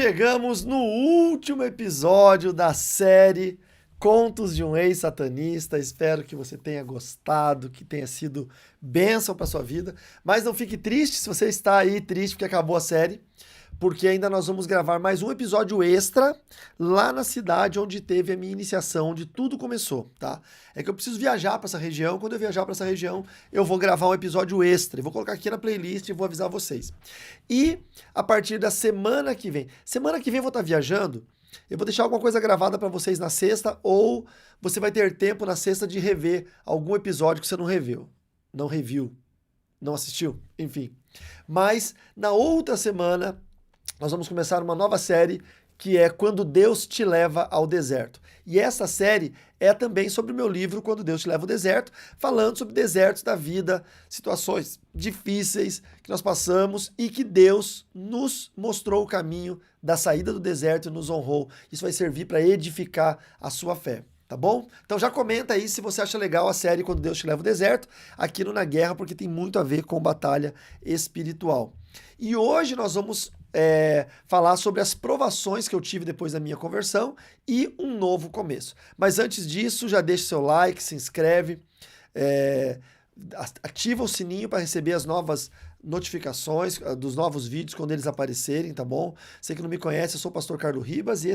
chegamos no último episódio da série Contos de um Ex-Satanista. Espero que você tenha gostado, que tenha sido bênção para sua vida. Mas não fique triste se você está aí triste porque acabou a série, porque ainda nós vamos gravar mais um episódio extra lá na cidade onde teve a minha iniciação, onde tudo começou, tá? É que eu preciso viajar para essa região. Quando eu viajar para essa região, eu vou gravar um episódio extra. Eu vou colocar aqui na playlist e vou avisar vocês. E a partir da semana que vem eu vou estar viajando. Eu vou deixar alguma coisa gravada para vocês na sexta, ou você vai ter tempo na sexta de rever algum episódio que você não reviu, não assistiu, enfim. Mas na outra semana nós vamos começar uma nova série que é Quando Deus Te Leva ao Deserto. E essa série é também sobre o meu livro Quando Deus Te Leva ao Deserto, falando sobre desertos da vida, situações difíceis que nós passamos e que Deus nos mostrou o caminho da saída do deserto e nos honrou. Isso vai servir para edificar a sua fé. Tá bom? Então já comenta aí se você acha legal a série Quando Deus Te Leva ao Deserto, aqui no Na Guerra, porque tem muito a ver com batalha espiritual. E hoje nós vamos falar sobre as provações que eu tive depois da minha conversão e um novo começo. Mas antes disso, já deixa seu like, se inscreve, ativa o sininho para receber as novas notificações dos novos vídeos quando eles aparecerem, tá bom? Você que não me conhece, eu sou o pastor Carlos Ribas e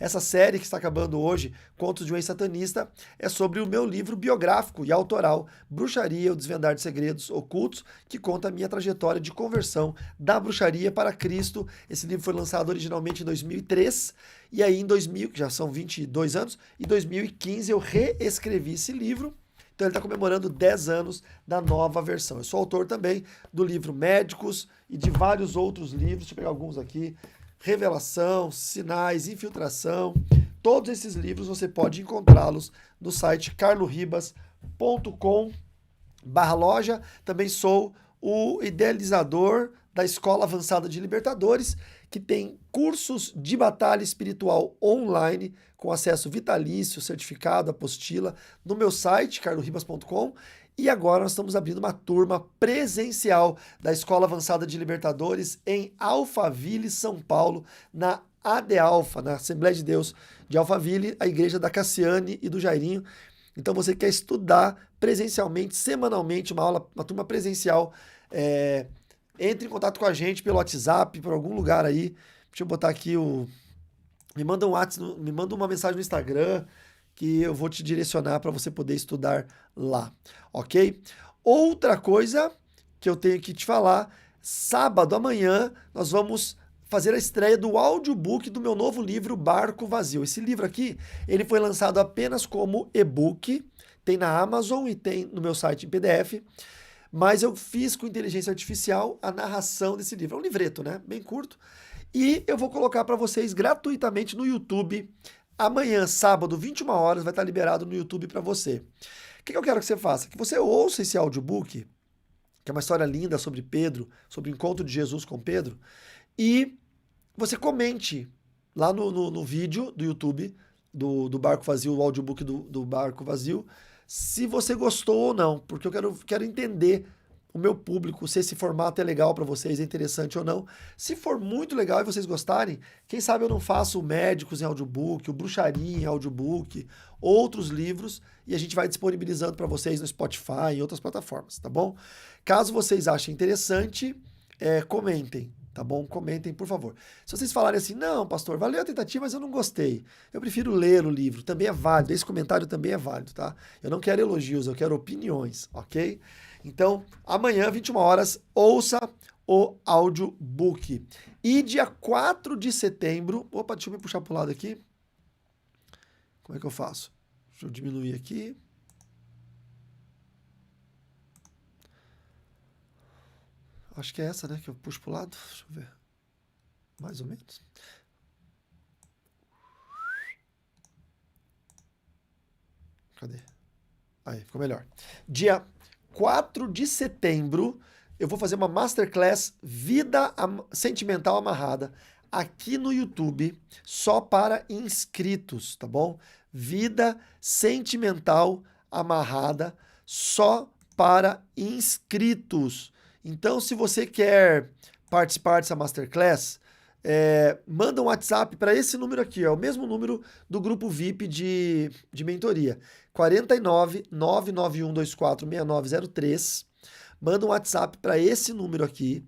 essa série que está acabando hoje, Contos de um Ex-Satanista, é sobre o meu livro biográfico e autoral, Bruxaria, o Desvendar de Segredos Ocultos, que conta a minha trajetória de conversão da bruxaria para Cristo. Esse livro foi lançado originalmente em 2003 e aí em 2000, que já são 22 anos, em 2015 eu reescrevi esse livro. Então ele está comemorando 10 anos da nova versão. Eu sou autor também do livro Médicos e de vários outros livros. Deixa eu pegar alguns aqui. Revelação, Sinais, Infiltração. Todos esses livros você pode encontrá-los no site carloribas.com/loja. Também sou o idealizador da Escola Avançada de Libertadores, que tem cursos de batalha espiritual online, com acesso vitalício, certificado, apostila, no meu site, carloribas.com. E agora nós estamos abrindo uma turma presencial da Escola Avançada de Libertadores em Alphaville, São Paulo, na ADEalfa, na Assembleia de Deus de Alphaville, a igreja da Cassiane e do Jairinho. Então você quer estudar presencialmente, semanalmente, uma turma presencial, entre em contato com a gente pelo WhatsApp, por algum lugar aí. Deixa eu botar aqui me manda me manda uma mensagem no Instagram que eu vou te direcionar para você poder estudar lá, ok? Outra coisa que eu tenho que te falar, sábado amanhã nós vamos fazer a estreia do audiobook do meu novo livro Barco Vazio. Esse livro aqui, ele foi lançado apenas como e-book, tem na Amazon e tem no meu site em PDF. Mas eu fiz com inteligência artificial a narração desse livro. É um livreto, né? Bem curto. E eu vou colocar para vocês gratuitamente no YouTube. Amanhã, sábado, 21 horas, vai estar liberado no YouTube para você. O que eu quero que você faça? Que você ouça esse audiobook, que é uma história linda sobre Pedro, sobre o encontro de Jesus com Pedro, e você comente lá no vídeo do YouTube do Barco Vazio, o audiobook do Barco Vazio, se você gostou ou não, porque eu quero entender o meu público, se esse formato é legal para vocês, é interessante ou não. Se for muito legal e vocês gostarem, quem sabe eu não faço o Médicos em audiobook, o Bruxaria em audiobook, outros livros, e a gente vai disponibilizando para vocês no Spotify e outras plataformas, tá bom? Caso vocês achem interessante, comentem. Tá bom? Comentem, por favor. Se vocês falarem assim, não, pastor, valeu a tentativa, mas eu não gostei. Eu prefiro ler o livro. Também é válido. Esse comentário também é válido, tá? Eu não quero elogios, eu quero opiniões, ok? Então, amanhã, 21 horas, ouça o audiobook. E dia 4 de setembro... Opa, deixa eu me puxar pro lado aqui. Como é que eu faço? Deixa eu diminuir aqui. Acho que é essa, né? Que eu puxo pro lado. Deixa eu ver. Mais ou menos. Cadê? Aí, ficou melhor. Dia 4 de setembro, eu vou fazer uma Masterclass Vida Sentimental Amarrada aqui no YouTube, só para inscritos, tá bom? Vida Sentimental Amarrada, só para inscritos. Então, se você quer participar dessa Masterclass, manda um WhatsApp para esse número aqui, ó, o mesmo número do grupo VIP de mentoria, 49 99124 6903. Manda um WhatsApp para esse número aqui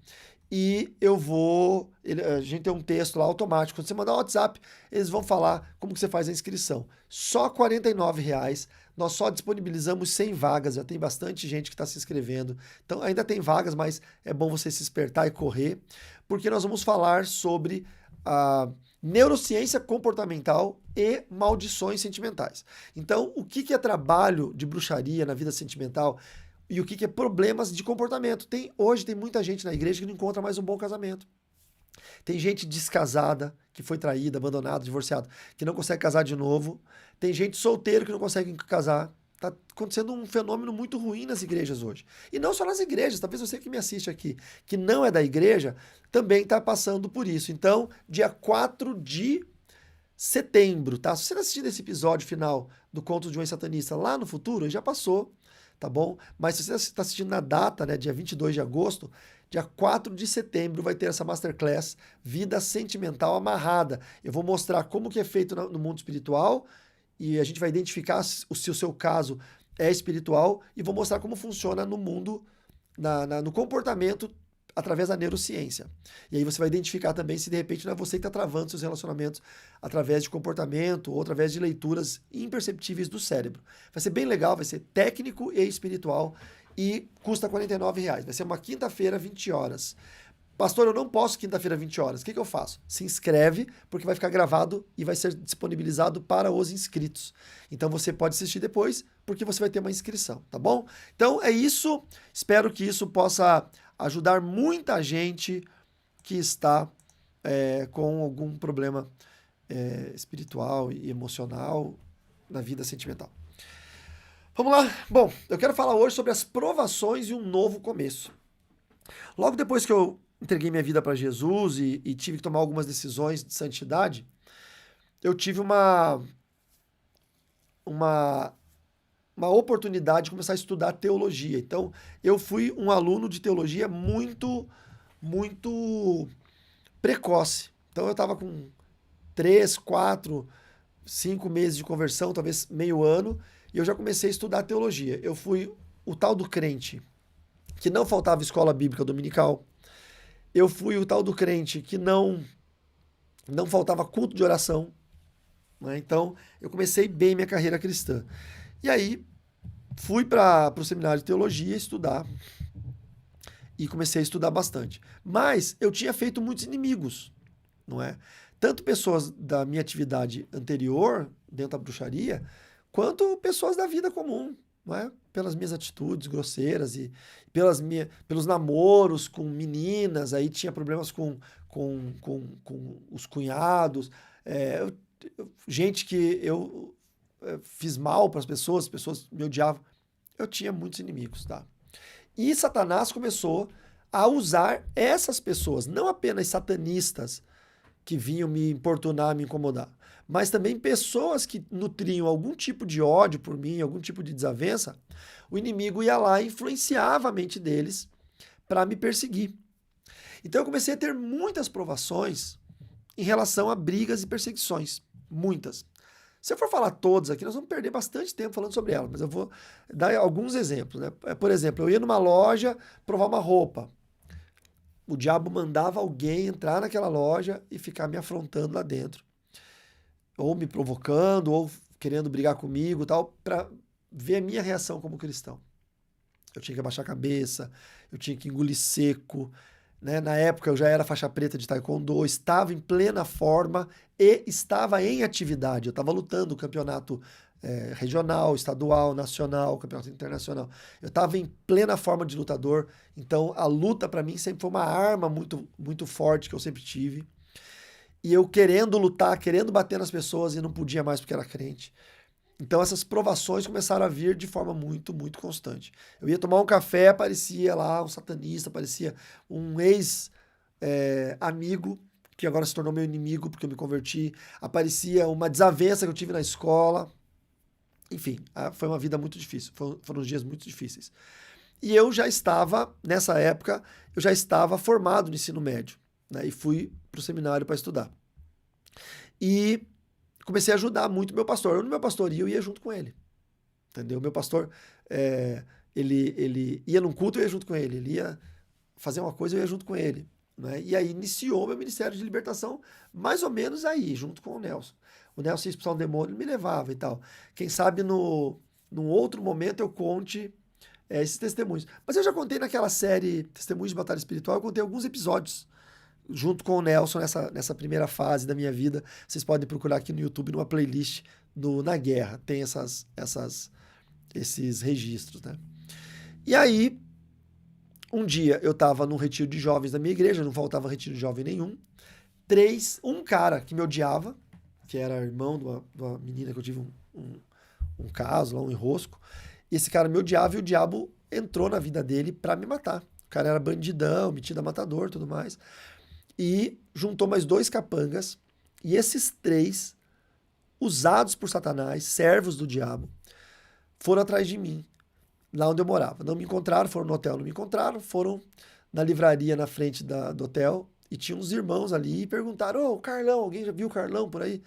e a gente tem um texto lá automático. Quando você mandar um WhatsApp, eles vão falar como que você faz a inscrição. Só R$ 49,00. Nós só disponibilizamos 100 vagas, já tem bastante gente que está se inscrevendo. Então ainda tem vagas, mas é bom você se espertar e correr, porque nós vamos falar sobre a neurociência comportamental e maldições sentimentais. Então, o que é trabalho de bruxaria na vida sentimental e o que é problemas de comportamento? Hoje tem muita gente na igreja que não encontra mais um bom casamento. Tem gente descasada, que foi traída, abandonada, divorciada, que não consegue casar de novo. Tem gente solteira que não consegue casar. Está acontecendo um fenômeno muito ruim nas igrejas hoje. E não só nas igrejas, talvez você que me assiste aqui, que não é da igreja, também está passando por isso. Então, dia 4 de setembro, tá? Se você está assistindo esse episódio final do Conto de um Ex-Satanista lá no futuro, já passou, tá bom? Mas se você está assistindo na data, né, dia 22 de agosto, dia 4 de setembro vai ter essa Masterclass Vida Sentimental Amarrada. Eu vou mostrar como que é feito no mundo espiritual e a gente vai identificar se o seu caso é espiritual e vou mostrar como funciona no mundo, no comportamento através da neurociência. E aí você vai identificar também se de repente não é você que está travando seus relacionamentos através de comportamento ou através de leituras imperceptíveis do cérebro. Vai ser bem legal, vai ser técnico e espiritual e custa R$ 49,00. Vai ser uma quinta-feira, 20 horas. Pastor, eu não posso quinta-feira, 20 horas. O que eu faço? Se inscreve, porque vai ficar gravado e vai ser disponibilizado para os inscritos. Então você pode assistir depois, porque você vai ter uma inscrição, tá bom? Então é isso. Espero que isso possa ajudar muita gente que está com algum problema espiritual e emocional na vida sentimental. Vamos lá? Bom, eu quero falar hoje sobre as provações e um novo começo. Logo depois que eu entreguei minha vida para Jesus e tive que tomar algumas decisões de santidade, eu tive uma oportunidade de começar a estudar teologia. Então, eu fui um aluno de teologia muito, muito precoce. Então, eu estava com 3, 4, 5 meses de conversão, talvez meio ano, e eu já comecei a estudar teologia. Eu fui o tal do crente que não faltava escola bíblica dominical. Eu fui o tal do crente que não faltava culto de oração. Né? Então, eu comecei bem minha carreira cristã. E aí, fui para o seminário de teologia estudar. E comecei a estudar bastante. Mas eu tinha feito muitos inimigos, não é? Tanto pessoas da minha atividade anterior, dentro da bruxaria, quanto pessoas da vida comum, não é? Pelas minhas atitudes grosseiras e pelos namoros com meninas, aí tinha problemas com os cunhados, gente que eu fiz mal para as pessoas me odiavam. Eu tinha muitos inimigos, tá? E Satanás começou a usar essas pessoas, não apenas satanistas que vinham me importunar, me incomodar, mas também pessoas que nutriam algum tipo de ódio por mim, algum tipo de desavença. O inimigo ia lá e influenciava a mente deles para me perseguir. Então eu comecei a ter muitas provações em relação a brigas e perseguições. Muitas. Se eu for falar todas aqui, nós vamos perder bastante tempo falando sobre elas, mas eu vou dar alguns exemplos. Né? Por exemplo, eu ia numa loja provar uma roupa. O diabo mandava alguém entrar naquela loja e ficar me afrontando lá dentro. Ou me provocando, ou querendo brigar comigo, tal, para ver a minha reação como cristão. Eu tinha que abaixar a cabeça, eu tinha que engolir seco. Né? Na época eu já era faixa preta de taekwondo, estava em plena forma e estava em atividade. Eu estava lutando o campeonato regional, estadual, nacional, campeonato internacional. Eu estava em plena forma de lutador, então a luta para mim sempre foi uma arma muito, muito forte que eu sempre tive. E eu querendo lutar, querendo bater nas pessoas e não podia mais porque era crente. Então essas provações começaram a vir de forma muito, muito constante. Eu ia tomar um café, aparecia lá um satanista, aparecia um ex-amigo, que agora se tornou meu inimigo porque eu me converti, aparecia uma desavença que eu tive na escola. Enfim, foi uma vida muito difícil, foram dias muito difíceis. E eu já estava, nessa época, eu já estava formado no ensino médio. Né, e fui pro seminário para estudar. E comecei a ajudar muito meu pastor. Onde meu pastor ia, eu ia junto com ele. Entendeu? Meu pastor, ele ia num culto, eu ia junto com ele. Ele ia fazer uma coisa, eu ia junto com ele. Né? E aí iniciou meu ministério de libertação, mais ou menos aí, junto com o Nelson. O Nelson ia expulsar um demônio, ele me levava e tal. Quem sabe num outro momento eu conte esses testemunhos. Mas eu já contei naquela série Testemunhos de Batalha Espiritual, eu contei alguns episódios junto com o Nelson nessa primeira fase da minha vida. Vocês podem procurar aqui no YouTube, numa playlist Na Guerra. Tem esses registros, né? E aí, um dia eu estava num retiro de jovens da minha igreja, não faltava retiro de jovem nenhum. Um cara que me odiava, que era irmão de uma menina que eu tive um caso lá, um enrosco. Esse cara me odiava e o diabo entrou na vida dele para me matar. O cara era bandidão, metido a matador, tudo mais. E juntou mais 2 capangas. E esses 3, usados por Satanás, servos do diabo, foram atrás de mim, lá onde eu morava. Não me encontraram, foram no hotel, não me encontraram, foram na livraria na frente do hotel e tinha uns irmãos ali e perguntaram: ô, Carlão, alguém já viu o Carlão por aí?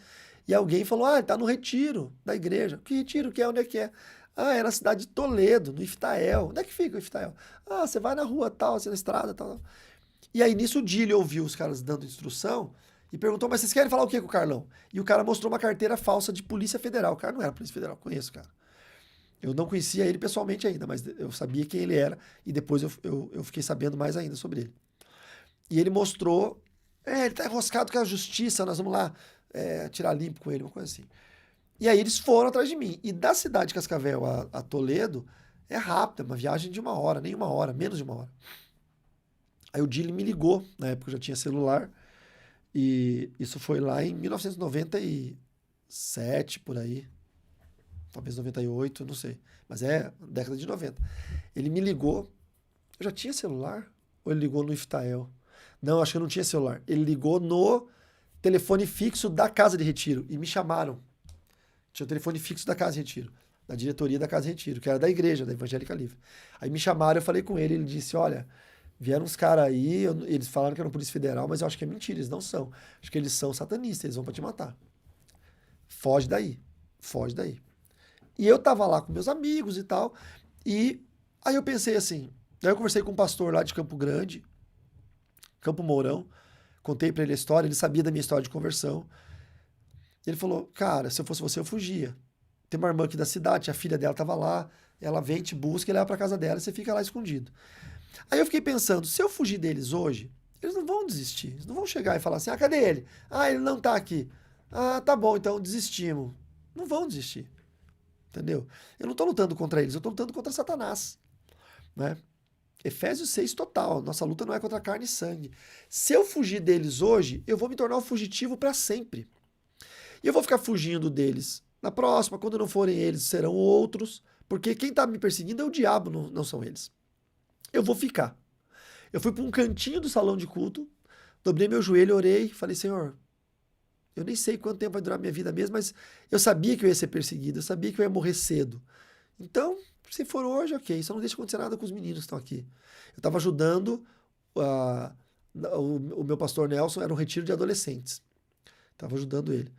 E alguém falou: ele tá no retiro da igreja. Que retiro que é? Onde é que é? É na cidade de Toledo, no Iftael. Onde é que fica o Iftael? Você vai na rua tal, assim, na estrada tal. E aí nisso o Dílio ouviu os caras dando instrução e perguntou: mas vocês querem falar o que com o Carlão? E o cara mostrou uma carteira falsa de Polícia Federal. O cara não era Polícia Federal, conheço o cara. Eu não conhecia ele pessoalmente ainda, mas eu sabia quem ele era e depois eu fiquei sabendo mais ainda sobre ele. E ele mostrou: ele tá enroscado com a justiça, nós vamos lá tirar limpo com ele, uma coisa assim. E aí eles foram atrás de mim. E da cidade de Cascavel a Toledo é rápida, uma viagem de 1 hora, nem 1 hora, menos de 1 hora. Aí o Dili me ligou, na época eu já tinha celular, e isso foi lá em 1997, por aí. Talvez 98, não sei. Mas é década de 90. Ele me ligou, eu já tinha celular? Ou ele ligou no Iftael? Não, acho que eu não tinha celular. Ele ligou no telefone fixo da Casa de Retiro e me chamaram. Tinha o telefone fixo da Casa de Retiro, da diretoria da Casa de Retiro, que era da igreja, da Evangélica Livre. Aí me chamaram, eu falei com ele, ele disse: olha, vieram uns caras aí, eles falaram que eram Polícia Federal, mas eu acho que é mentira, eles não são. Acho que eles são satanistas, eles vão pra te matar. Foge daí, foge daí. E eu tava lá com meus amigos e tal, e aí eu pensei assim, aí eu conversei com um pastor lá de Campo Grande, Campo Mourão, contei pra ele a história, ele sabia da minha história de conversão. Ele falou: cara, se eu fosse você, eu fugia. Tem uma irmã aqui da cidade, a filha dela tava lá, ela vem, te busca e leva pra casa dela e você fica lá escondido. Aí eu fiquei pensando, se eu fugir deles hoje, eles não vão desistir. Eles não vão chegar e falar assim: cadê ele? Ele não tá aqui. Tá bom, então desistimos. Não vão desistir. Entendeu? Eu não tô lutando contra eles, eu tô lutando contra Satanás. Né? Efésios 6 total. Nossa luta não é contra carne e sangue. Se eu fugir deles hoje, eu vou me tornar um fugitivo para sempre. E eu vou ficar fugindo deles. Na próxima, quando não forem eles, serão outros. Porque quem tá me perseguindo é o diabo, não são eles. Eu vou ficar. Eu fui para um cantinho do salão de culto, dobrei meu joelho, orei, falei: Senhor, eu nem sei quanto tempo vai durar minha vida mesmo, mas eu sabia que eu ia ser perseguido, eu sabia que eu ia morrer cedo. Então, se for hoje, ok, só não deixa acontecer nada com os meninos que estão aqui. Eu estava ajudando, o meu pastor Nelson era um retiro de adolescentes. Estava ajudando ele.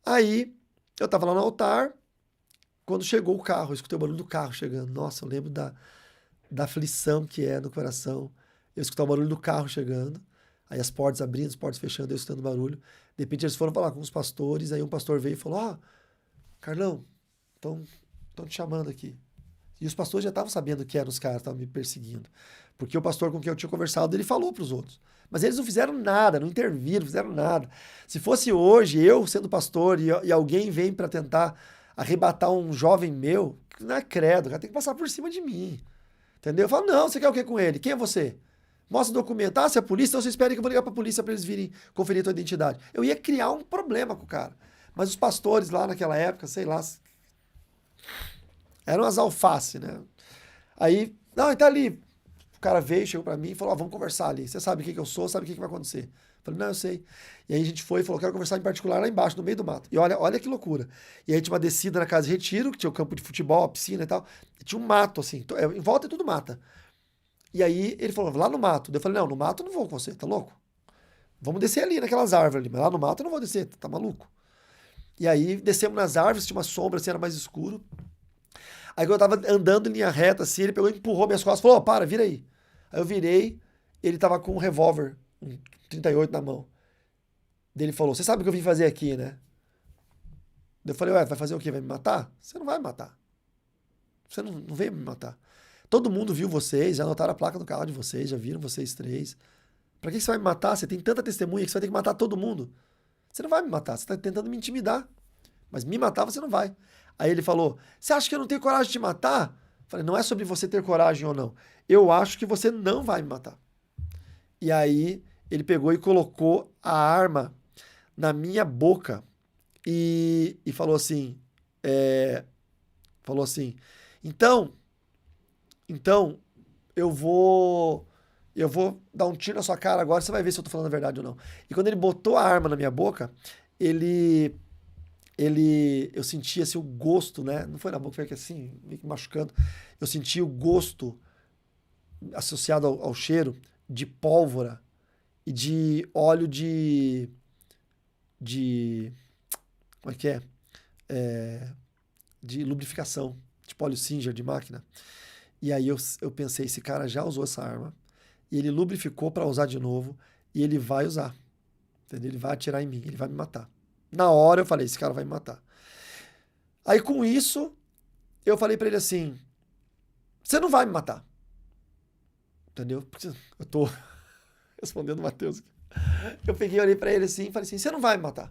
Aí, eu estava lá no altar, quando chegou o carro, eu escutei o barulho do carro chegando. Nossa, eu lembro da aflição que é no coração. Eu escutei o barulho do carro chegando, aí as portas abrindo, as portas fechando, eu escutando barulho. De repente eles foram falar com os pastores, aí um pastor veio e falou: Carlão, estão te chamando aqui. E os pastores já estavam sabendo que eram os caras que estavam me perseguindo. Porque o pastor com quem eu tinha conversado, ele falou para os outros. Mas eles não fizeram nada, não interviram, não fizeram nada. Se fosse hoje, eu sendo pastor, e alguém vem para tentar arrebatar um jovem meu, não é credo, o cara tem que passar por cima de mim. Entendeu? Eu falo: não, você quer o que com ele? Quem é você? Mostra o documento. Você é a polícia? Então você espera que eu vou ligar pra polícia para eles virem conferir a tua identidade. Eu ia criar um problema com o cara. Mas os pastores lá naquela época, sei lá, eram as alface, né? Aí, não, ele tá ali. O cara veio, chegou pra mim e falou: vamos conversar ali. Você sabe quem que eu sou, sabe o que vai acontecer. Eu falei: não, eu sei. E aí a gente foi e falou: quero conversar em particular lá embaixo, no meio do mato. E olha que loucura. E aí tinha uma descida na casa de retiro, que tinha o campo de futebol, a piscina e tal. E tinha um mato, assim. Em volta é tudo mata. E aí ele falou: lá no mato. Eu falei: não, no mato eu não vou com você, tá louco? Vamos descer ali naquelas árvores ali, mas lá no mato eu não vou descer, tá maluco? E aí descemos nas árvores, tinha uma sombra assim, era mais escuro. Aí quando eu tava andando em linha reta assim, ele pegou e empurrou minhas costas e falou, para, vira aí. Aí eu virei, ele tava com um revólver, um 38 na mão. Daí ele falou, você sabe o que eu vim fazer aqui, né? Daí eu falei, ué, vai fazer o quê? Vai me matar? Você não vai me matar. Você não veio me matar. Todo mundo viu vocês, já anotaram a placa do carro de vocês, já viram vocês três. Pra que você vai me matar? Você tem tanta testemunha que você vai ter que matar todo mundo. Você não vai me matar, você tá tentando me intimidar. Mas me matar você não vai. Aí ele falou, você acha que eu não tenho coragem de te matar? Eu falei, não é sobre você ter coragem ou não. Eu acho que você não vai me matar. E aí ele pegou e colocou a arma na minha boca e falou assim, é, falou assim, então, então eu vou dar um tiro na sua cara agora, você vai ver se eu tô falando a verdade ou não. E quando ele botou a arma na minha boca, ele eu sentia assim o gosto, né? Não foi na boca, foi aqui assim, meio que machucando. Eu sentia o gosto associado ao cheiro de pólvora e de óleo de como é que é? É, de lubrificação, tipo óleo Singer de máquina. E aí eu pensei, esse cara já usou essa arma e ele lubrificou para usar de novo e ele vai usar. Entendeu? Ele vai atirar em mim, ele vai me matar. Na hora eu falei, esse cara vai me matar. Aí com isso, eu falei pra ele assim, você não vai me matar. Entendeu? Porque eu tô respondendo o Matheus. Eu peguei, olhei pra ele assim e falei assim, você não vai me matar.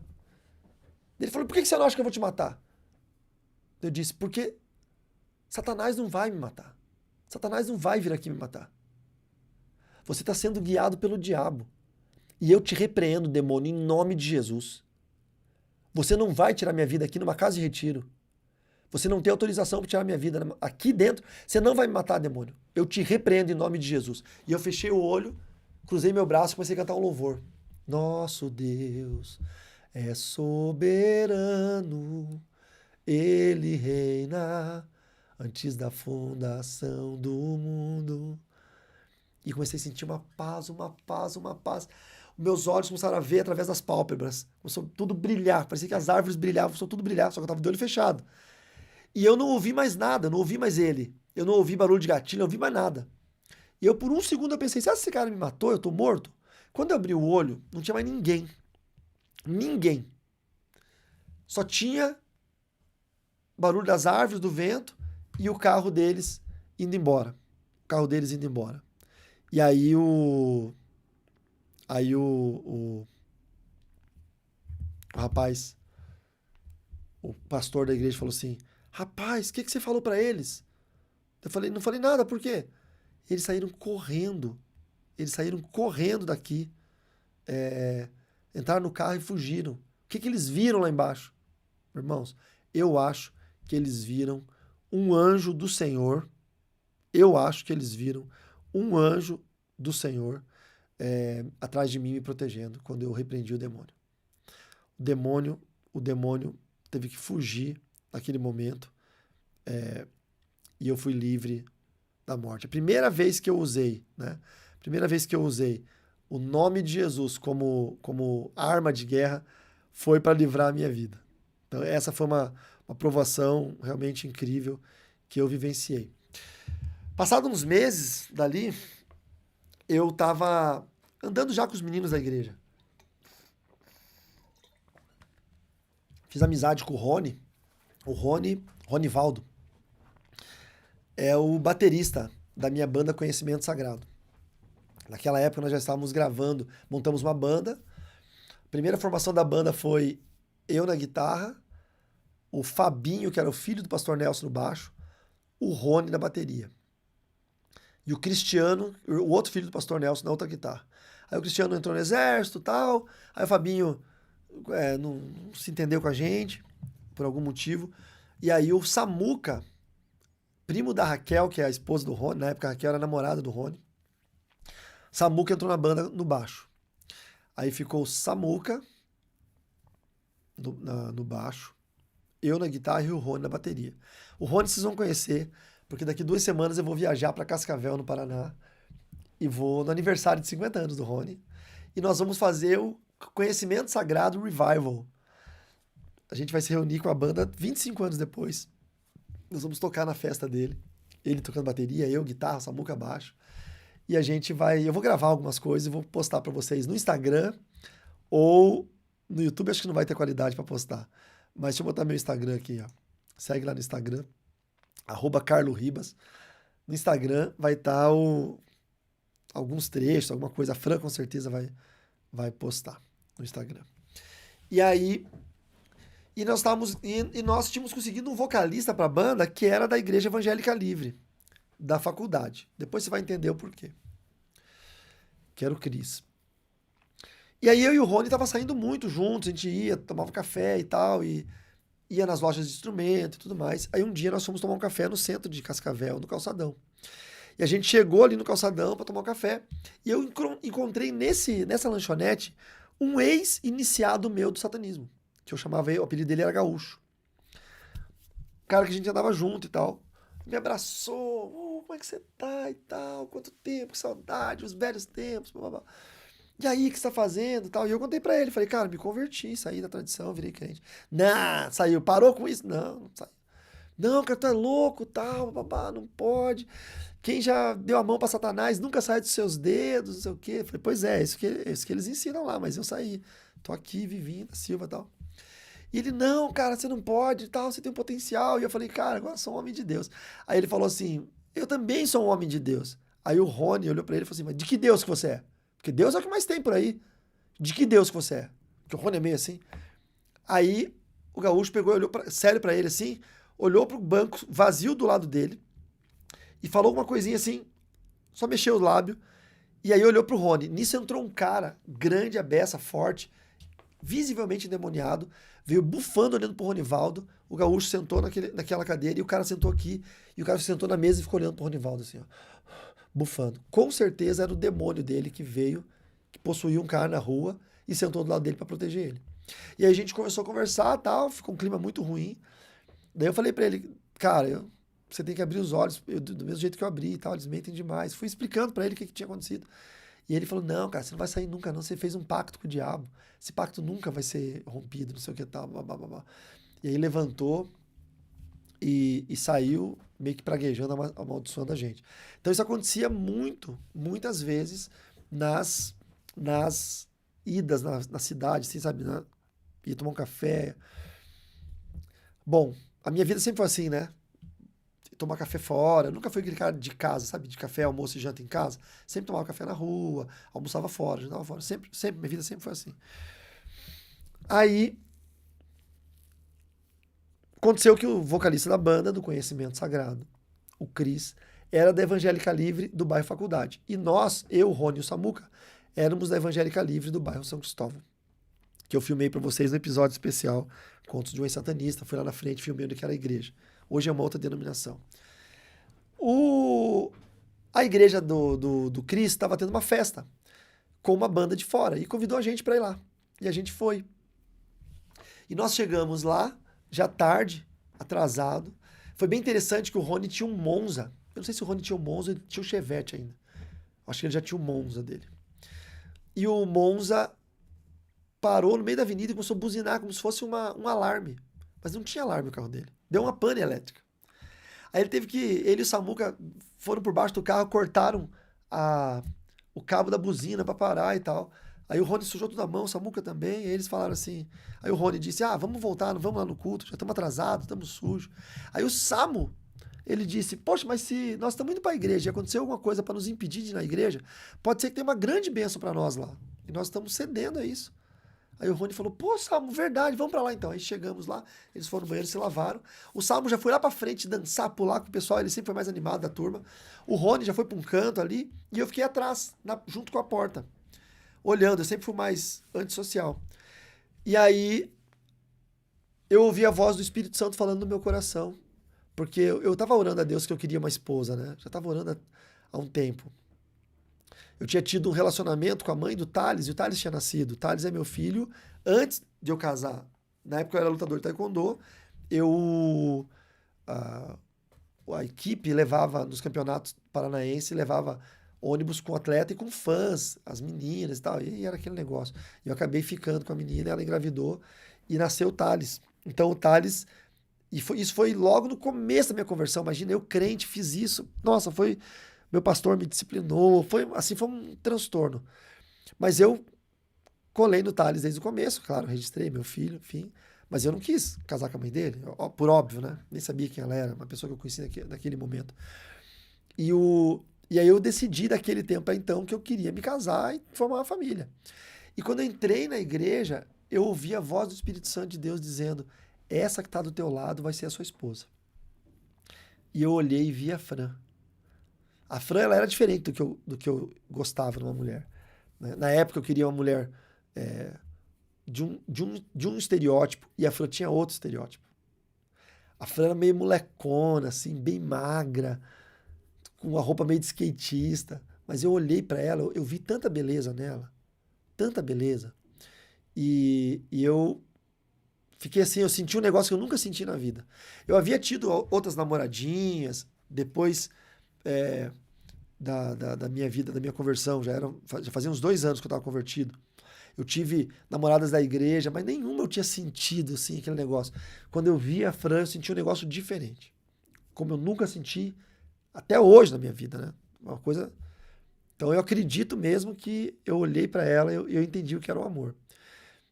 Ele falou, por que você não acha que eu vou te matar? Eu disse, porque Satanás não vai me matar. Satanás não vai vir aqui me matar. Você está sendo guiado pelo diabo. E eu te repreendo, demônio, em nome de Jesus. Você não vai tirar minha vida aqui numa casa de retiro. Você não tem autorização para tirar minha vida aqui dentro. Você não vai me matar, demônio. Eu te repreendo em nome de Jesus. E eu fechei o olho, cruzei meu braço e comecei a cantar um louvor. Nosso Deus é soberano, Ele reina antes da fundação do mundo. E comecei a sentir uma paz, uma paz, uma paz. Meus olhos começaram a ver através das pálpebras. Começou tudo a brilhar. Parecia que as árvores brilhavam, começou tudo a brilhar, só que eu estava de olho fechado. E eu não ouvi mais nada, eu não ouvi mais ele. Eu não ouvi barulho de gatilho, não ouvi mais nada. E eu, por um segundo, eu pensei, será que esse cara me matou? Eu tô morto? Quando eu abri o olho, não tinha mais ninguém. Ninguém. Só tinha barulho das árvores, do vento e o carro deles indo embora. O carro deles indo embora. E aí o rapaz, o pastor da igreja falou assim, rapaz, o que você falou pra eles? Eu falei, não falei nada, por quê? Eles saíram correndo. Eles saíram correndo daqui. Entraram no carro e fugiram. O que eles viram lá embaixo? Irmãos, eu acho que eles viram um anjo do Senhor. Eu acho que eles viram um anjo do Senhor atrás de mim me protegendo quando eu repreendi o demônio. O demônio teve que fugir naquele momento e eu fui livre da morte. A primeira vez que eu usei, né? Primeira vez que eu usei o nome de Jesus como arma de guerra foi para livrar a minha vida. Então essa foi uma provação realmente incrível que eu vivenciei. Passados uns meses dali, eu estava andando já com os meninos da igreja. Fiz amizade com o Ronivaldo. É o baterista da minha banda Conhecimento Sagrado. Naquela época nós já estávamos gravando, montamos uma banda. A primeira formação da banda foi eu na guitarra, o Fabinho, que era o filho do pastor Nelson, no baixo, o Rony na bateria. E o Cristiano, o outro filho do pastor Nelson, na outra guitarra. Aí o Cristiano entrou no exército e tal, aí o Fabinho não se entendeu com a gente, por algum motivo. E aí o Samuca, primo da Raquel, que é a esposa do Rony, na época a Raquel era namorada do Rony, Samuca entrou na banda no baixo. Aí ficou o Samuca no baixo, eu na guitarra e o Rony na bateria. O Rony vocês vão conhecer, porque daqui 2 semanas eu vou viajar para Cascavel, no Paraná, e vou no aniversário de 50 anos do Rony. e nós vamos fazer o Conhecimento Sagrado Revival. A gente vai se reunir com a banda 25 anos depois. Nós vamos tocar na festa dele. Ele tocando bateria, eu guitarra, Samuca baixo. E a gente vai... Eu vou gravar algumas coisas e vou postar para vocês no Instagram ou no YouTube. Acho que não vai ter qualidade para postar. Mas deixa eu botar meu Instagram aqui, ó. Segue lá no Instagram, @carloribas. No Instagram vai estar alguns trechos, alguma coisa. A Fran com certeza vai postar no Instagram. E aí... nós tínhamos conseguido um vocalista para a banda que era da Igreja Evangélica Livre, da faculdade. Depois você vai entender o porquê. Que era o Cris. E aí eu e o Rony tava saindo muito juntos, a gente ia, tomava café e tal, e ia nas lojas de instrumento e tudo mais. Aí um dia nós fomos tomar um café no centro de Cascavel, no Calçadão. E a gente chegou ali no Calçadão para tomar um café, e eu encontrei nessa lanchonete um ex-iniciado meu do satanismo, que eu chamava ele, o apelido dele era Gaúcho. Cara que a gente andava junto e tal. Me abraçou, como é que você tá e tal, quanto tempo, que saudade, os velhos tempos, blá, blá, blá. E aí, o que você tá fazendo e tal? E eu contei pra ele, falei, cara, me converti, saí da tradição, virei crente. Não, saiu, parou com isso? Não, não saiu. Não, cara, tu é louco, tal, babá, não pode. Quem já deu a mão pra Satanás nunca sai dos seus dedos, não sei o quê. Eu falei, pois é isso que eles ensinam lá, mas eu saí. Tô aqui, vivinho, da Silva e tal. E ele, não, cara, você não pode e tal, você tem um potencial. E eu falei, cara, agora eu sou um homem de Deus. Aí ele falou assim, eu também sou um homem de Deus. Aí o Rony olhou pra ele e falou assim, mas de que Deus que você é? Porque Deus é o que mais tem por aí. De que Deus que você é? Porque o Rony é meio assim. Aí o Gaúcho pegou e olhou sério pra ele assim, olhou pro banco vazio do lado dele e falou alguma coisinha assim, só mexeu o lábio. E aí olhou pro Rony. Nisso entrou um cara grande, a beça, forte, visivelmente endemoniado, veio bufando olhando pro Ronivaldo. O Gaúcho sentou naquela cadeira e o cara sentou aqui. E o cara sentou na mesa e ficou olhando pro Ronivaldo assim, ó, bufando. Com certeza era o demônio dele que veio, que possuía um cara na rua e sentou do lado dele para proteger ele. E aí a gente começou a conversar, tal, ficou um clima muito ruim. Daí eu falei para ele, cara, você tem que abrir os olhos, do mesmo jeito que eu abri e tal, eles mentem demais. Fui explicando para ele o que tinha acontecido. E ele falou, não, cara, você não vai sair nunca não, você fez um pacto com o diabo, esse pacto nunca vai ser rompido, não sei o que tal, blá, blá, blá, blá. E aí levantou e saiu meio que praguejando, amaldiçoando a gente. Então isso acontecia muitas vezes nas idas na cidade, assim, sabe, ia tomar um café. Bom, a minha vida sempre foi assim, né? Tomar café fora. Eu nunca fui aquele cara de casa, sabe? De café, almoço e janta em casa. Sempre tomava café na rua, almoçava fora, jantava fora. Sempre, minha vida sempre foi assim. Aí, aconteceu que o vocalista da banda, do Conhecimento Sagrado, o Cris, era da Evangélica Livre do bairro Faculdade. E nós, eu, o Rony e o Samuca, éramos da Evangélica Livre do bairro São Cristóvão. Que eu filmei para vocês no episódio especial Contos de um Ex-Satanista. Fui lá na frente, filmei onde que era a igreja. Hoje é uma outra denominação. A igreja do Cris estava tendo uma festa com uma banda de fora e convidou a gente para ir lá. E a gente foi. E nós chegamos lá, já tarde, atrasado. Foi bem interessante que o Rony tinha um Monza. Eu não sei se o Rony tinha um Monza, ele tinha um Chevette ainda. Acho que ele já tinha um Monza dele. E o Monza parou no meio da avenida e começou a buzinar como se fosse um alarme. Mas não tinha alarme no carro dele. Deu uma pane elétrica. Aí ele e o Samuca foram por baixo do carro, cortaram o cabo da buzina pra parar e tal. Aí o Rony sujou tudo a mão, o Samuca também. Aí eles falaram assim. Aí o Rony disse: vamos voltar, não vamos lá no culto, já estamos atrasados, estamos sujos. Aí o Samu, ele disse: poxa, mas se nós estamos indo para a igreja e aconteceu alguma coisa para nos impedir de ir na igreja, pode ser que tenha uma grande bênção para nós lá. E nós estamos cedendo a isso. Aí o Rony falou: pô, Samu, verdade, vamos para lá então. Aí chegamos lá, eles foram no banheiro, se lavaram. O Samu já foi lá para frente dançar, pular com o pessoal, ele sempre foi mais animado da turma. O Rony já foi para um canto ali e eu fiquei atrás, junto com a porta, olhando. Eu sempre fui mais antissocial. E aí eu ouvi a voz do Espírito Santo falando no meu coração, porque eu tava orando a Deus que eu queria uma esposa, né? Já tava orando há um tempo. Eu tinha tido um relacionamento com a mãe do Thales, e o Thales tinha nascido. O Thales é meu filho antes de eu casar. Na época eu era lutador de taekwondo, a equipe levava nos campeonatos paranaenses, levava ônibus com atleta e com fãs, as meninas e tal. E era aquele negócio. Eu acabei ficando com a menina, ela engravidou e nasceu o Thales. Então o Thales, isso foi logo no começo da minha conversão. Imagina, eu crente, fiz isso. Nossa, foi. Meu pastor me disciplinou. Foi assim, foi um transtorno. Mas eu colei no Thales desde o começo, claro, registrei meu filho, enfim. Mas eu não quis casar com a mãe dele, por óbvio, né? Nem sabia quem ela era, uma pessoa que eu conheci naquele momento. E, e aí eu decidi daquele tempo para então que eu queria me casar e formar uma família. E quando eu entrei na igreja, eu ouvi a voz do Espírito Santo de Deus dizendo: essa que está do teu lado vai ser a sua esposa. E eu olhei e vi a Fran. A Fran, ela era diferente do que eu gostava numa mulher. Né? Na época eu queria uma mulher de um estereótipo e a Fran tinha outro estereótipo. A Fran era meio molecona, assim, bem magra, com uma roupa meio de skatista. Mas eu olhei para ela, eu vi tanta beleza nela, tanta beleza. E eu fiquei assim, eu senti um negócio que eu nunca senti na vida. Eu havia tido outras namoradinhas, depois da minha vida, da minha conversão, já fazia uns 2 anos que eu estava convertido. Eu tive namoradas da igreja, mas nenhuma eu tinha sentido assim, aquele negócio. Quando eu vi a Fran, eu senti um negócio diferente. Como eu nunca senti até hoje na minha vida, né? Uma coisa. Então eu acredito mesmo que eu olhei para ela e eu entendi o que era o amor.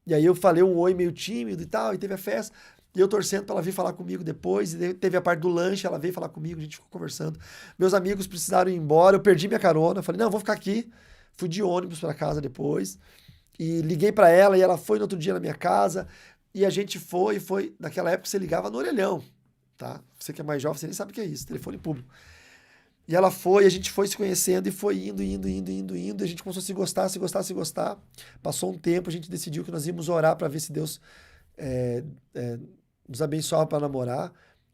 E aí eu falei um oi meio tímido e tal, e teve a festa. E eu torcendo para ela vir falar comigo depois. E teve a parte do lanche, ela veio falar comigo, a gente ficou conversando. Meus amigos precisaram ir embora, eu perdi minha carona. Falei, não, vou ficar aqui. Fui de ônibus para casa depois. E liguei para ela e ela foi no outro dia na minha casa. E a gente foi. Naquela época você ligava no orelhão, tá? Você que é mais jovem, você nem sabe o que é isso, telefone público. E ela foi, a gente foi se conhecendo e foi indo. E a gente começou a se gostar, se gostar, se gostar. Passou um tempo, a gente decidiu que nós íamos orar para ver se Deus é, é, nos abençoava para namorar.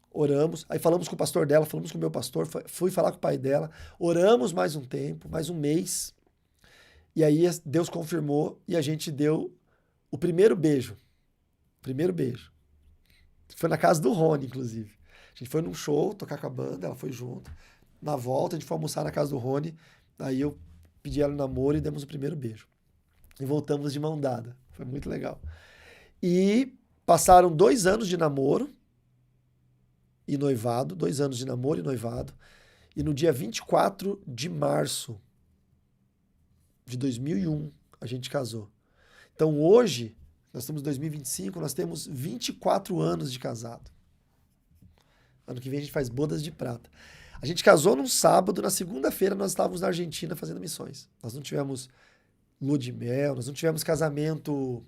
Oramos, aí falamos com o pastor dela, falamos com o meu pastor, fui falar com o pai dela. Oramos mais um tempo, mais um mês. E aí Deus confirmou e a gente deu o primeiro beijo. Primeiro beijo. Foi na casa do Rony, inclusive. A gente foi num show, tocar com a banda, ela foi junto. Na volta, a gente foi almoçar na casa do Rony. Aí eu pedi ela em namoro e demos o primeiro beijo. E voltamos de mão dada. Foi muito legal. E passaram 2 anos de namoro e noivado. 2 anos de namoro e noivado. E no dia 24 de março de 2001, a gente casou. Então hoje, nós estamos em 2025, nós temos 24 anos de casado. Ano que vem a gente faz bodas de prata. A gente casou num sábado, na segunda-feira nós estávamos na Argentina fazendo missões. Nós não tivemos lua de mel, nós não tivemos casamento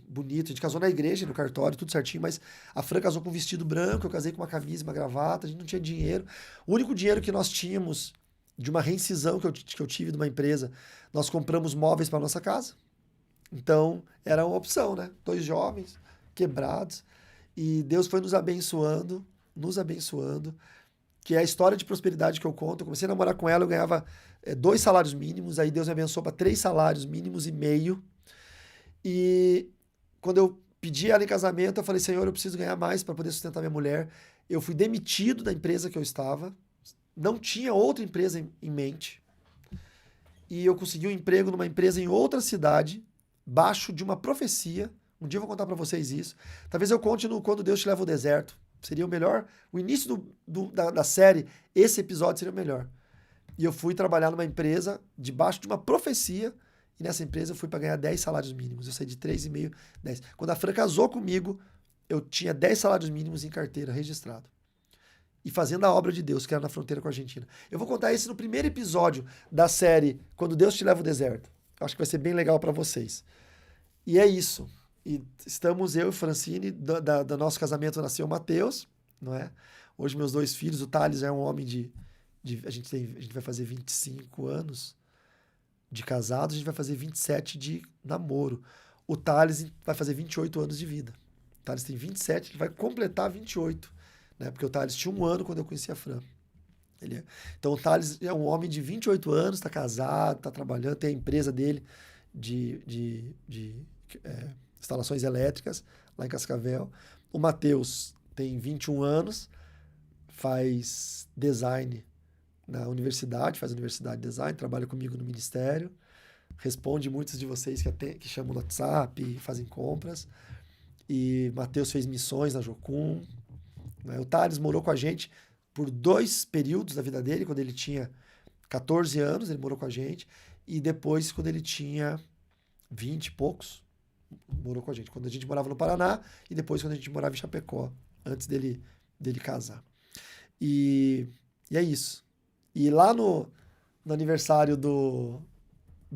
bonito. A gente casou na igreja, no cartório, tudo certinho, mas a Fran casou com um vestido branco, eu casei com uma camisa, uma gravata, a gente não tinha dinheiro. O único dinheiro que nós tínhamos de uma rescisão que eu tive de uma empresa, nós compramos móveis para nossa casa. Então, era uma opção, né? 2 jovens, quebrados, e Deus foi nos abençoando, que é a história de prosperidade que eu conto. Eu comecei a namorar com ela, eu ganhava 2 salários mínimos, aí Deus me abençoou para 3 salários mínimos e meio. E quando eu pedi ela em casamento, eu falei, Senhor, eu preciso ganhar mais para poder sustentar minha mulher. Eu fui demitido da empresa que eu estava, não tinha outra empresa em mente. E eu consegui um emprego numa empresa em outra cidade, baixo de uma profecia. Um dia eu vou contar para vocês isso. Talvez eu conte no Quando Deus Te Leva ao Deserto. Seria o melhor. O início da série, esse episódio seria o melhor. E eu fui trabalhar numa empresa debaixo de uma profecia. E nessa empresa eu fui para ganhar 10 salários mínimos. Eu saí de 3,5, 10. Quando a Fran casou comigo, eu tinha 10 salários mínimos em carteira, registrado. E fazendo a obra de Deus, que era na fronteira com a Argentina. Eu vou contar isso no primeiro episódio da série Quando Deus Te Leva ao Deserto. Acho que vai ser bem legal para vocês. E é isso. E estamos eu e Francine, do nosso casamento nasceu o Mateus, não é? Hoje meus 2 filhos, o Thales é um homem a gente vai fazer 25 anos de casado, a gente vai fazer 27 de namoro. O Thales vai fazer 28 anos de vida. O Thales tem 27, ele vai completar 28, né? Porque o Thales tinha 1 ano quando eu conheci a Fran. Então o Thales é um homem de 28 anos, está casado, está trabalhando, tem a empresa dele de instalações elétricas lá em Cascavel. O Mateus tem 21 anos, faz design na universidade, faz universidade de design, trabalha comigo no ministério, responde muitos de vocês que chamam no WhatsApp e fazem compras. E Matheus fez missões na Jocum. Né? O Thales morou com a gente por 2 períodos da vida dele, quando ele tinha 14 anos, ele morou com a gente, e depois, quando ele tinha 20 e poucos, morou com a gente. Quando a gente morava no Paraná, e depois quando a gente morava em Chapecó, antes dele casar. E é isso. E lá no aniversário do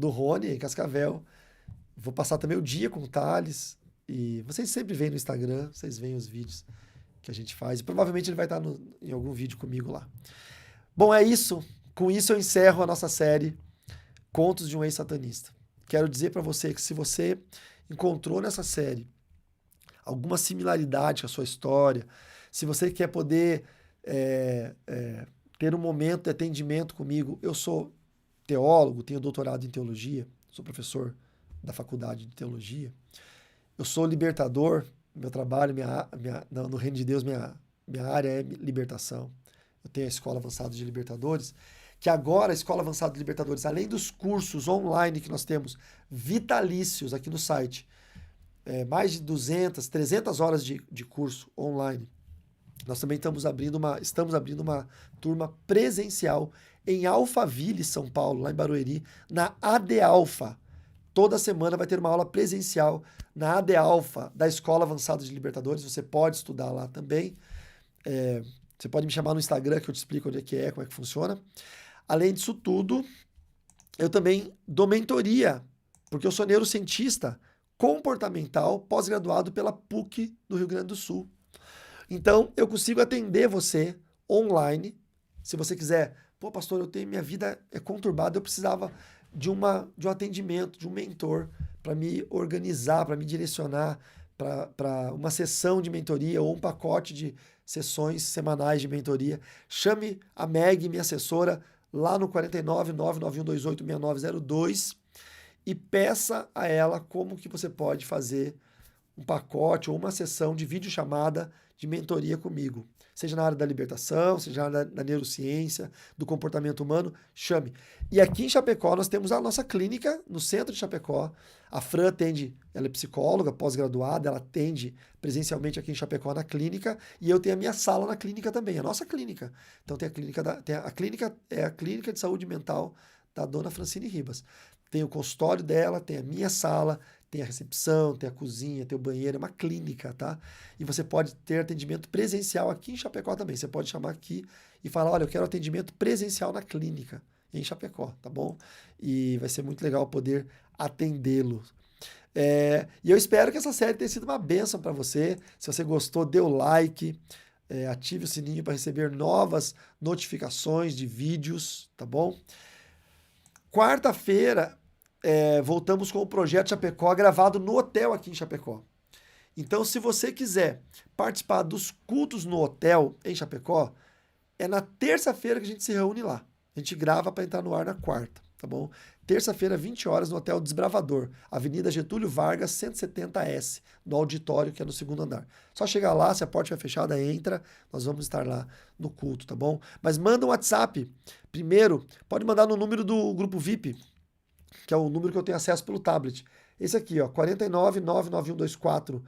Rony, em Cascavel, vou passar também o dia com o Thales, e vocês sempre veem no Instagram, vocês veem os vídeos que a gente faz, e provavelmente ele vai estar em algum vídeo comigo lá. Bom, é isso. Com isso eu encerro a nossa série Contos de um Ex-Satanista. Quero dizer para você que se você encontrou nessa série alguma similaridade com a sua história, se você quer poder ter um momento de atendimento comigo, eu sou teólogo, tenho doutorado em teologia, sou professor da faculdade de teologia, eu sou libertador, meu trabalho, no Reino de Deus, minha área é libertação. Eu tenho a Escola Avançada de Libertadores, que agora a Escola Avançada de Libertadores, além dos cursos online que nós temos vitalícios aqui no site, mais de 200, 300 horas de curso online, nós também estamos abrindo uma turma presencial em Alphaville, São Paulo, lá em Barueri, na AD Alfa. Toda semana vai ter uma aula presencial na AD Alfa da Escola Avançada de Libertadores. Você pode estudar lá também. Você pode me chamar no Instagram que eu te explico onde é, como é que funciona. Além disso tudo, eu também dou mentoria, porque eu sou neurocientista comportamental pós-graduado pela PUC do Rio Grande do Sul. Então, eu consigo atender você online. Se você quiser, pô, pastor, minha vida é conturbada, eu precisava de um atendimento, de um mentor para me organizar, para me direcionar para uma sessão de mentoria ou um pacote de sessões semanais de mentoria. Chame a Meg, minha assessora, lá no 49 99128 6902 e peça a ela como que você pode fazer um pacote ou uma sessão de videochamada de mentoria comigo. Seja na área da libertação, seja na área da neurociência, do comportamento humano, chame. E aqui em Chapecó nós temos a nossa clínica no centro de Chapecó. A Fran atende, ela é psicóloga, pós-graduada, ela atende presencialmente aqui em Chapecó na clínica e eu tenho a minha sala na clínica também, a nossa clínica. Então tem a clínica de saúde mental da dona Francine Ribas. Tem o consultório dela, tem a minha sala, tem a recepção, tem a cozinha, tem o banheiro, é uma clínica, tá? E você pode ter atendimento presencial aqui em Chapecó também. Você pode chamar aqui e falar, olha, eu quero atendimento presencial na clínica em Chapecó, tá bom? E vai ser muito legal poder atendê-lo. E eu espero que essa série tenha sido uma bênção para você. Se você gostou, dê o like, ative o sininho para receber novas notificações de vídeos, tá bom? Quarta-feira, voltamos com o Projeto Chapecó, gravado no hotel aqui em Chapecó. Então, se você quiser participar dos cultos no hotel em Chapecó, é na terça-feira que a gente se reúne lá. A gente grava para entrar no ar na quarta, tá bom? Terça-feira, 20 horas, no Hotel Desbravador, Avenida Getúlio Vargas, 170S, no auditório, que é no 2º andar. Só chegar lá, se a porta estiver fechada, entra, nós vamos estar lá no culto, tá bom? Mas manda um WhatsApp. Primeiro, pode mandar no número do grupo VIP, que é o número que eu tenho acesso pelo tablet. Esse aqui, ó, 49 99124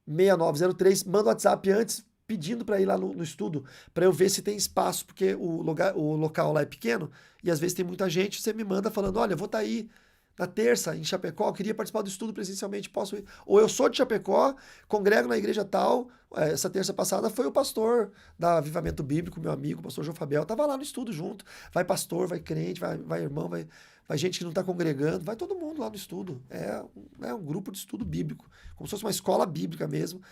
6903. Manda o WhatsApp antes, pedindo para ir lá no estudo, para eu ver se tem espaço, porque o local lá é pequeno e às vezes tem muita gente. Você me manda falando, olha, eu vou estar aí na terça em Chapecó, eu queria participar do estudo presencialmente, posso ir? Ou eu sou de Chapecó, congrego na igreja tal. Essa terça passada foi o pastor da Avivamento Bíblico, meu amigo, o pastor João Fabiel, estava lá no estudo junto. Vai pastor, vai crente, vai irmão, vai gente que não está congregando, vai todo mundo lá no estudo. É um grupo de estudo bíblico, como se fosse uma escola bíblica mesmo.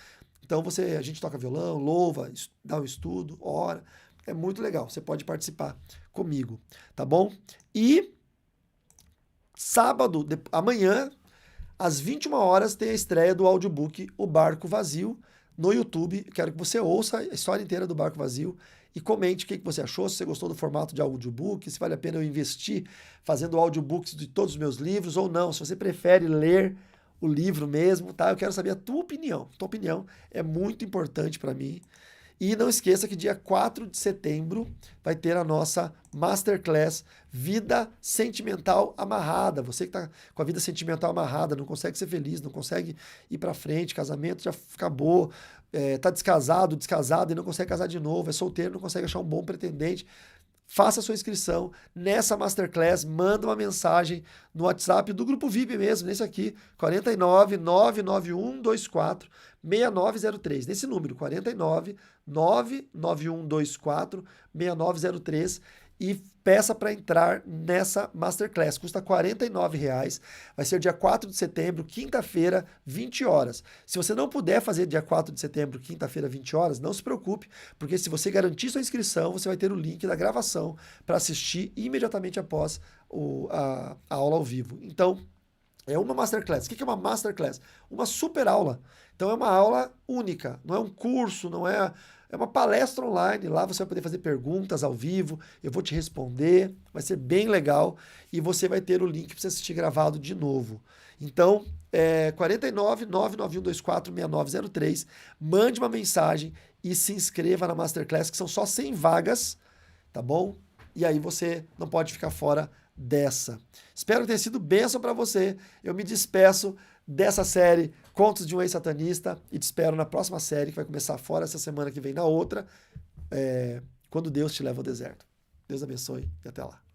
Então a gente toca violão, louva, dá um estudo, ora. É muito legal, você pode participar comigo, tá bom? E sábado, amanhã, às 21 horas, tem a estreia do audiobook O Barco Vazio no YouTube. Quero que você ouça a história inteira do Barco Vazio e comente o que você achou, se você gostou do formato de audiobook, se vale a pena eu investir fazendo audiobooks de todos os meus livros ou não, se você prefere ler o livro mesmo, tá? Eu quero saber a tua opinião. Tua opinião é muito importante para mim E não esqueça que dia 4 de setembro vai ter a nossa Masterclass Vida Sentimental Amarrada. Você que está com a vida sentimental amarrada, não consegue ser feliz, não consegue ir para frente, casamento já acabou, tá descasado, descasado e não consegue casar de novo, é solteiro, não consegue achar um bom pretendente. Faça a sua inscrição nessa Masterclass, manda uma mensagem no WhatsApp do Grupo VIP mesmo, nesse aqui, 49 99124 6903. Nesse número, 49 99124 6903. E peça para entrar nessa Masterclass. Custa R$ 49,00. Vai ser dia 4 de setembro, quinta-feira, 20 horas. Se você não puder fazer dia 4 de setembro, quinta-feira, 20 horas, não se preocupe, porque se você garantir sua inscrição, você vai ter o link da gravação para assistir imediatamente após a aula ao vivo. Então, é uma Masterclass. O que é uma Masterclass? Uma super aula. Então, é uma aula única. Não é um curso, não é... É uma palestra online, lá você vai poder fazer perguntas ao vivo, eu vou te responder, vai ser bem legal e você vai ter o link para você assistir gravado de novo. Então, 49 99124 6903, mande uma mensagem e se inscreva na Masterclass, que são só 100 vagas, tá bom? E aí você não pode ficar fora dessa. Espero que tenha sido bênção para você. Eu me despeço dessa série Contos de um Ex-Satanista e te espero na próxima série, que vai começar fora essa semana que vem na outra, quando Deus te leva ao deserto. Deus abençoe e até lá.